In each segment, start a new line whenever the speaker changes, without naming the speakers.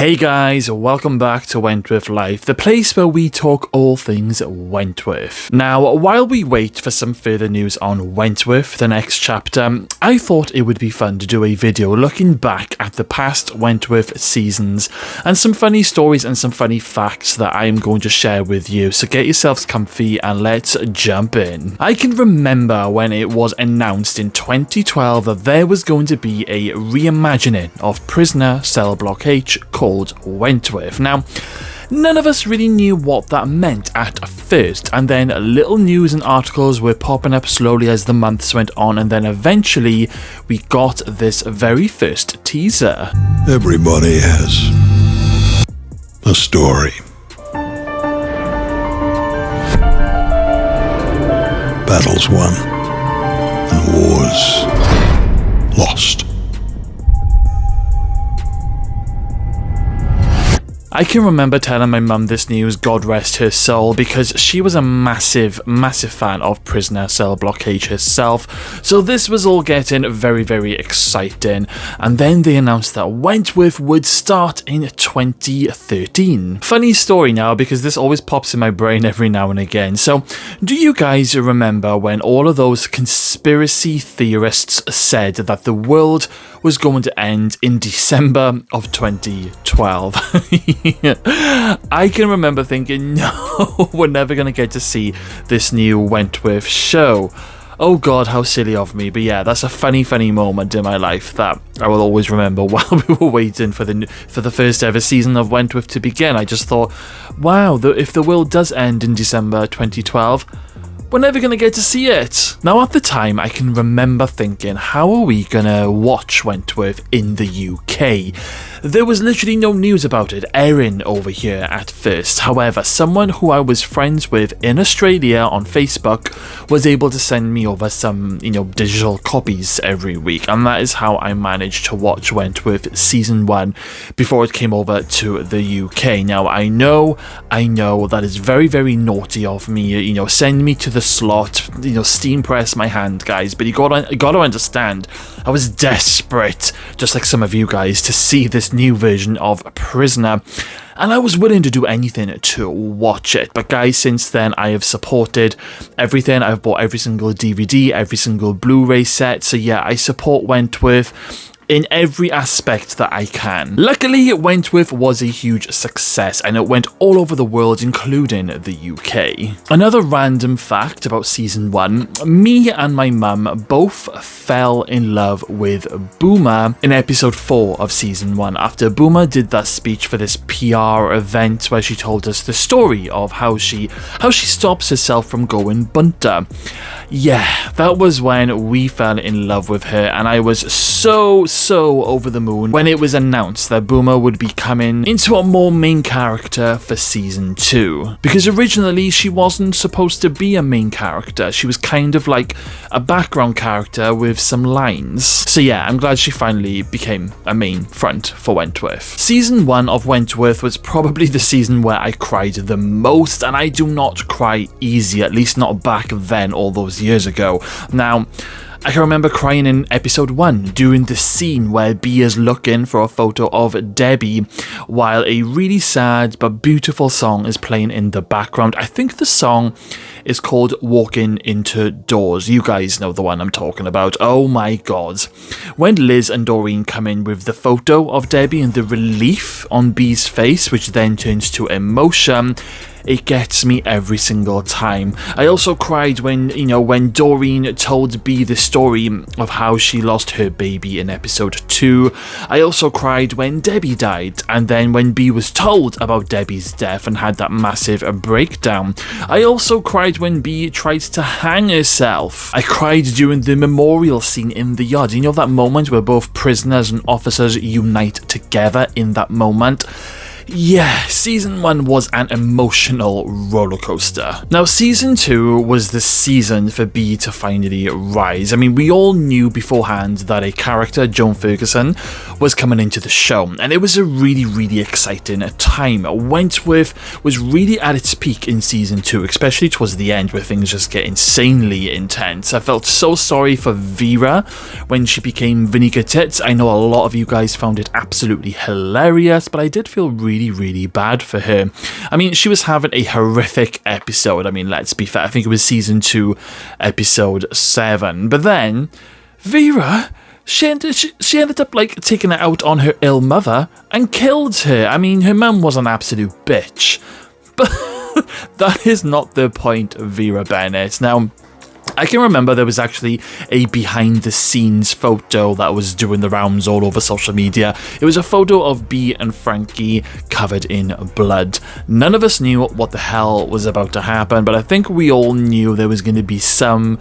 Hey guys, welcome back to Wentworth Life, the place where we talk all things Wentworth. Now, while we wait for some further news on Wentworth, the next chapter, I thought it would be fun to do a video looking back at the past Wentworth seasons and some funny stories and some funny facts that I am going to share with you, so get yourselves comfy and let's jump in. I can remember when it was announced in 2012 that there was going to be a reimagining of Prisoner Cell Block H called Wentworth. Now, none of us really knew what that meant at first, and then little news and articles were popping up slowly as the months went on, and then eventually we got this very first teaser.
Everybody has a story. Battles won and wars lost.
I can remember telling my mum this news, God rest her soul, because she was a massive fan of Prisoner Cell Block H herself, so this was all getting very exciting, and then they announced that Wentworth would start in 2013. Funny story now, because this always pops in my brain every now and again. So, do you guys remember when all of those conspiracy theorists said that the world was going to end in December of 2012? I can remember thinking, no, we're never going to get to see this new Wentworth show. Oh god, how silly of me. But yeah, that's a funny moment in my life that I will always remember while we were waiting for the first ever season of Wentworth to begin. I just thought, wow, if the world does end in December 2012, we're never going to get to see it. Now, at the time, I can remember thinking, how are we going to watch Wentworth in the UK? There was literally no news about it airing over here at first. However, someone who I was friends with in Australia on Facebook was able to send me over some, digital copies every week, and that is how I managed to watch Wentworth Season 1 before it came over to the UK. Now, I know that is very naughty of me, send me to the slot, steam press my hand, guys, but you gotta understand, I was desperate, just like some of you guys, to see this new version of Prisoner, and I was willing to do anything to watch it. But guys, since then I have supported everything. I've bought every single DVD, every single Blu-ray set, so yeah, I support Wentworth in every aspect that I can. Luckily, Wentworth was a huge success and it went all over the world, including the UK. Another random fact about season 1, me and my mum both fell in love with Boomer in episode 4 of season 1, after Boomer did that speech for this PR event where she told us the story of how she stops herself from going bunter. Yeah, that was when we fell in love with her, and I was so over the moon when it was announced that Boomer would be coming into a more main character for season 2. Because originally she wasn't supposed to be a main character, she was kind of like a background character with some lines. So yeah, I'm glad she finally became a main front for Wentworth. Season 1 of Wentworth was probably the season where I cried the most, and I do not cry easy, at least not back then all those years ago. Now, I can remember crying in episode 1 during the scene where B is looking for a photo of Debbie while a really sad but beautiful song is playing in the background. I think the song is called Walking Into Doors. You guys know the one I'm talking about. Oh my god. When Liz and Doreen come in with the photo of Debbie and the relief on B's face, which then turns to emotion, it gets me every single time. I also cried when Doreen told B the story of how she lost her baby in episode 2. I also cried when Debbie died, and then when B was told about Debbie's death and had that massive breakdown. I also cried when B tried to hang herself. I cried during the memorial scene in the yard. That moment where both prisoners and officers unite together in that moment? Yeah, season 1 was an emotional roller coaster. Now, season 2 was the season for Bea to finally rise. I mean, we all knew beforehand that a character, Joan Ferguson, was coming into the show, and it was a really, really exciting time. Wentworth was really at its peak in season 2, especially towards the end where things just get insanely intense. I felt so sorry for Vera when she became Vinegar Tits. I know a lot of you guys found it absolutely hilarious, but I did feel really bad for her. I mean, she was having a horrific episode. I mean, let's be fair, I think it was season 2, episode 7. But then, Vera, she ended up like taking it out on her ill mother and killed her. I mean, her mum was an absolute bitch. But that is not the point of Vera Bennett. Now, I can remember there was actually a behind-the-scenes photo that was doing the rounds all over social media. It was a photo of Bea and Frankie covered in blood. None of us knew what the hell was about to happen, but I think we all knew there was going to be some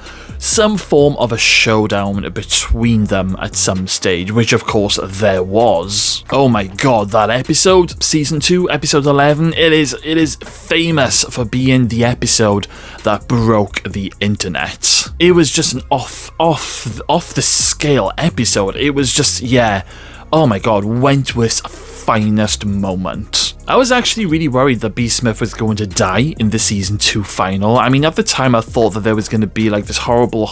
form of a showdown between them at some stage, which of course there was. Oh my god, that episode, season 2, episode 11, it is famous for being the episode that broke the internet. It was just an off the scale episode. It was just, yeah, oh my god, Wentworth's finest moment. I was actually really worried that Bea Smith was going to die in the season 2 final. I mean, at the time I thought that there was going to be like this horrible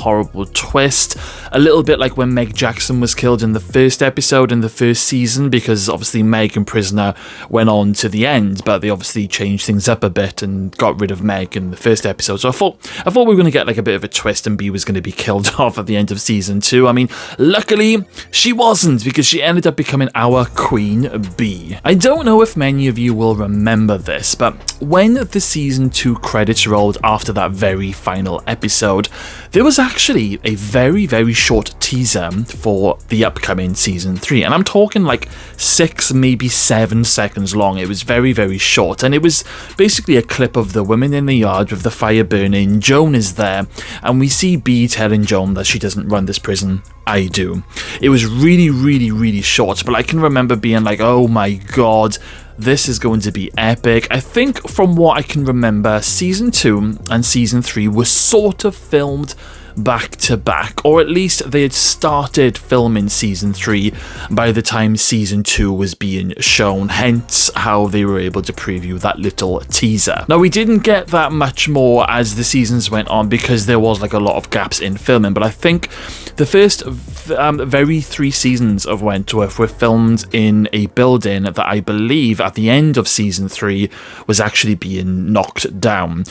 twist, a little bit like when Meg Jackson was killed in the first episode in the first season, because obviously Meg and Prisoner went on to the end, but they obviously changed things up a bit and got rid of Meg in the first episode. So I thought we were going to get like a bit of a twist and Bea was going to be killed off at the end of season 2. I mean, luckily she wasn't, because she ended up becoming our Queen Bee. I don't know if many of you will remember this, but when the season 2 credits rolled after that very final episode, there was actually a very short teaser for the upcoming season 3, and I'm talking like 6, maybe 7 seconds long. It was very short, and it was basically a clip of the women in the yard with the fire burning. Joan is there, and we see Bea telling Joan that she doesn't run this prison, I do. It was really short, but I can remember being like, oh my god, this is going to be epic. I think from what I can remember, season 2 and season 3 were sort of filmed back to back, or at least they had started filming season 3 by the time season 2 was being shown, hence how they were able to preview that little teaser. Now, we didn't get that much more as the seasons went on because there was like a lot of gaps in filming, but I think the first very 3 seasons of Wentworth were filmed in a building that I believe at the end of season 3 was actually being knocked down.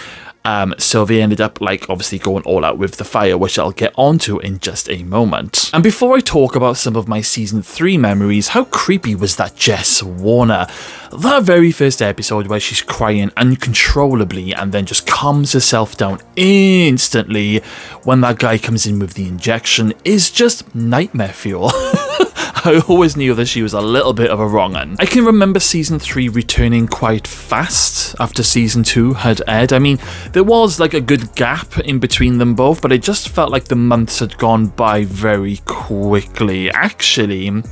So they ended up like obviously going all out with the fire, which I'll get onto in just a moment. And before I talk about some of my season 3 memories, how creepy was that Jess Warner? That very first episode where she's crying uncontrollably and then just calms herself down instantly when that guy comes in with the injection is just nightmare fuel. I always knew that she was a little bit of a wrong-un. I can remember season 3 returning quite fast after season 2 had aired. I mean, there was like a good gap in between them both, but it just felt like the months had gone by very quickly. Actually,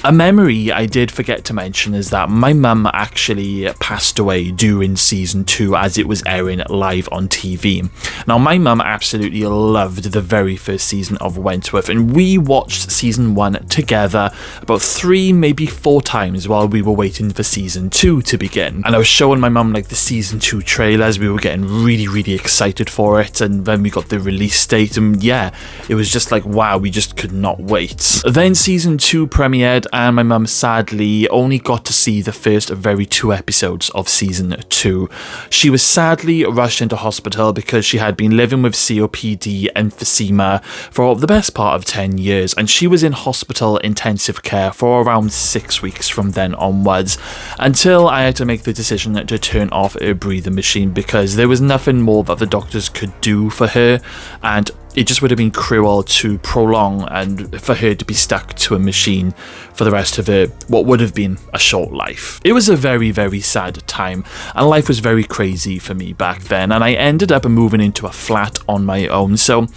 a memory I did forget to mention is that my mum actually passed away during season 2 as it was airing live on TV. Now, my mum absolutely loved the very first season of Wentworth, and we watched season 1 together about 3, maybe 4 times while we were waiting for season 2 to begin. And I was showing my mum like the season 2 trailers. We were getting really excited for it, and then we got the release date, and yeah, it was just like, wow, we just could not wait. Then season 2 premiered, and my mum sadly only got to see the first very 2 episodes of season 2. She was sadly rushed into hospital because she had been living with COPD emphysema for the best part of 10 years, and she was in hospital intensive care for around 6 weeks from then onwards, until I had to make the decision to turn off her breathing machine because there was nothing more that the doctors could do for her, and it just would have been cruel to prolong and for her to be stuck to a machine for the rest of her, what would have been a short life. It was a very sad time, and life was very crazy for me back then, and I ended up moving into a flat on my own. So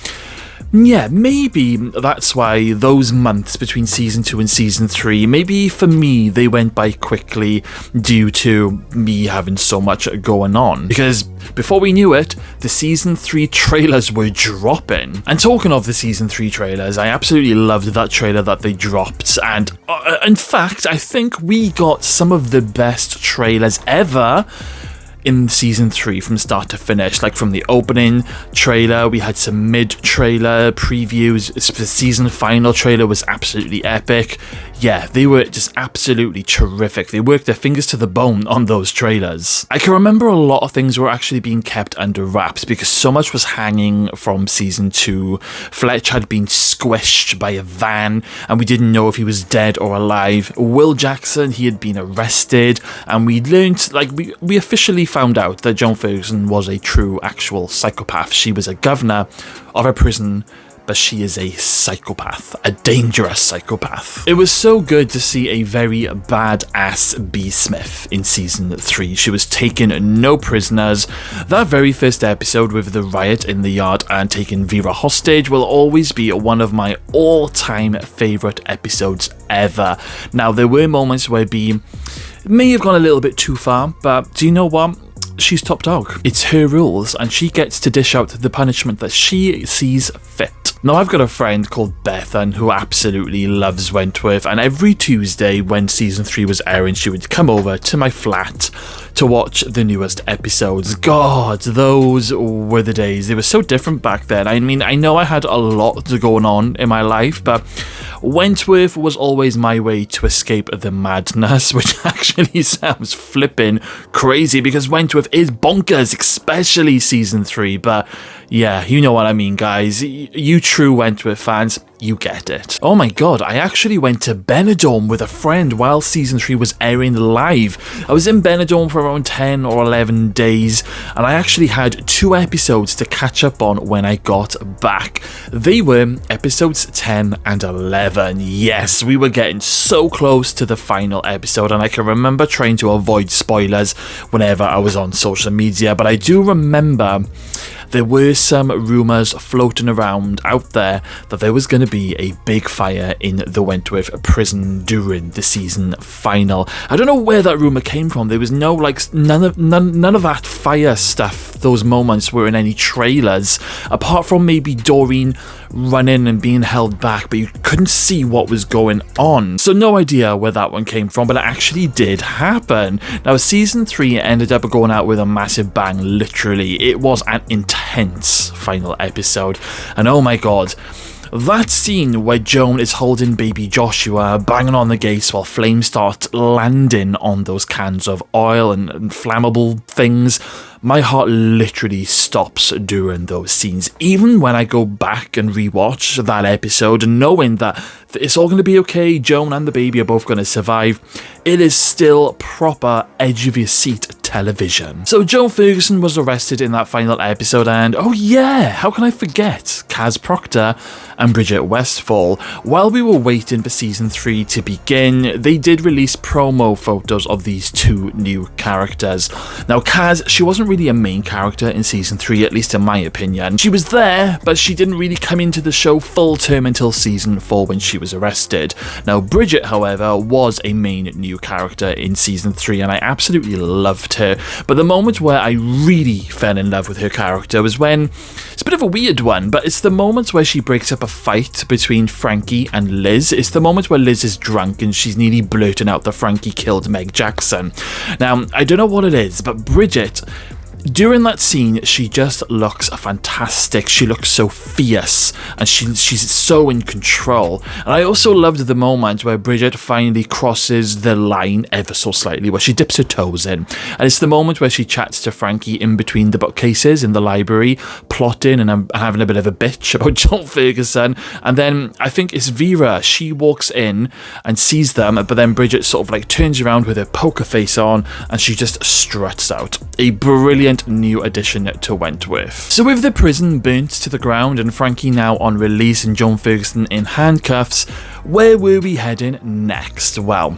yeah, maybe that's why those months between season 2 and season 3, maybe for me, they went by quickly due to me having so much going on. Because before we knew it, the season 3 trailers were dropping. And talking of the season 3 trailers, I absolutely loved that trailer that they dropped. And in fact, I think we got some of the best trailers ever in season 3 from start to finish. Like from the opening trailer, we had some mid-trailer previews. The season final trailer was absolutely epic. Yeah, they were just absolutely terrific. They worked their fingers to the bone on those trailers. I can remember a lot of things were actually being kept under wraps because so much was hanging from season 2. Fletch had been squished by a van and we didn't know if he was dead or alive. Will Jackson, he had been arrested, and we learned, like, we officially found out that Joan Ferguson was a true actual psychopath. She was a governor of a prison, but she is a psychopath, a dangerous psychopath. It was so good to see a very badass B. Smith in season 3. She was taking no prisoners. That very first episode with the riot in the yard and taking Vera hostage will always be one of my all-time favourite episodes ever. Now, there were moments where B may have gone a little bit too far, but do you know what? She's top dog. It's her rules, and she gets to dish out the punishment that she sees fit. Now, I've got a friend called Bethan who absolutely loves Wentworth, and every Tuesday when season 3 was airing, she would come over to my flat to watch the newest episodes. God, those were the days. They were so different back then. I mean, I know I had a lot going on in my life, but Wentworth was always my way to escape the madness, which actually sounds flipping crazy because Wentworth is bonkers, especially season 3, but yeah, you know what I mean, guys. You true Wentworth fans, you get it. Oh my god, I actually went to Benidorm with a friend while season 3 was airing live. I was in Benidorm for around 10 or 11 days, and I actually had 2 episodes to catch up on when I got back. They were episodes 10 and 11. Yes, we were getting so close to the final episode, and I can remember trying to avoid spoilers whenever I was on social media, but I do remember there were some rumours floating around out there that there was going to be a big fire in the Wentworth prison during the season final. I don't know where that rumour came from. There was no, like, none of that fire stuff. Those moments were in any trailers, apart from maybe Doreen running and being held back, but you couldn't see what was going on. So no idea where that one came from, but it actually did happen. Now, season 3 ended up going out with a massive bang, literally. It was an intense final episode, and oh my god, that scene where Joan is holding baby Joshua, banging on the gates while flames start landing on those cans of oil and flammable things, my heart literally stops during those scenes. Even when I go back and rewatch that episode, knowing that it's all going to be okay, Joan and the baby are both going to survive, it is still proper edge of your seat television. So Joan Ferguson was arrested in that final episode, and oh yeah, how can I forget Kaz Proctor and Bridget Westfall. While we were waiting for season 3 to begin, they did release promo photos of these 2 new characters. Now Kaz, she wasn't really a main character in season 3, at least in my opinion. She was there, but she didn't really come into the show full term until season 4 when she was arrested. Now Bridget, however, was a main new character in season 3, and I absolutely loved her. But the moment where I really fell in love with her character was when, it's a bit of a weird one, but it's the moment where she breaks up a fight between Frankie and Liz. It's the moment where Liz is drunk and she's nearly blurting out that Frankie killed Meg Jackson. Now, I don't know what it is, but Bridget, during that scene, she just looks fantastic. She looks so fierce, and she's so in control. And I also loved the moment where Bridget finally crosses the line ever so slightly, where she dips her toes in. And it's the moment where she chats to Frankie in between the bookcases in the library, plotting and having a bit of a bitch about Joan Ferguson. And then I think it's Vera. She walks in and sees them, but then Bridget sort of like turns around with her poker face on, and she just struts out. A brilliant new addition to Wentworth. So with the prison burnt to the ground and Frankie now on release and Joan Ferguson in handcuffs, where were we heading next? Well,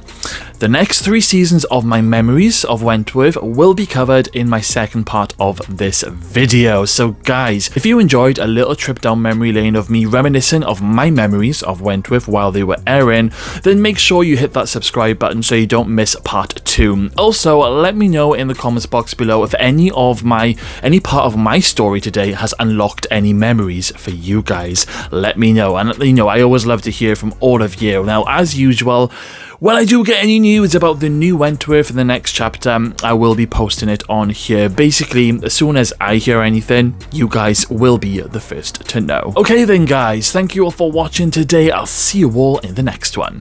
The next 3 seasons of my memories of Wentworth will be covered in my second part of this video. So guys, if you enjoyed a little trip down memory lane of me reminiscing of my memories of Wentworth while they were airing, then make sure you hit that subscribe button so you don't miss part 2. Also, let me know in the comments box below if any part of my story today has unlocked any memories for you guys. Let me know, and you know, I always love to hear from all of you. Now, as usual, when I do get any news about the new Wentworth in the next chapter, I will be posting it on here. Basically, as soon as I hear anything, you guys will be the first to know. Okay then guys, thank you all for watching today. I'll see you all in the next one.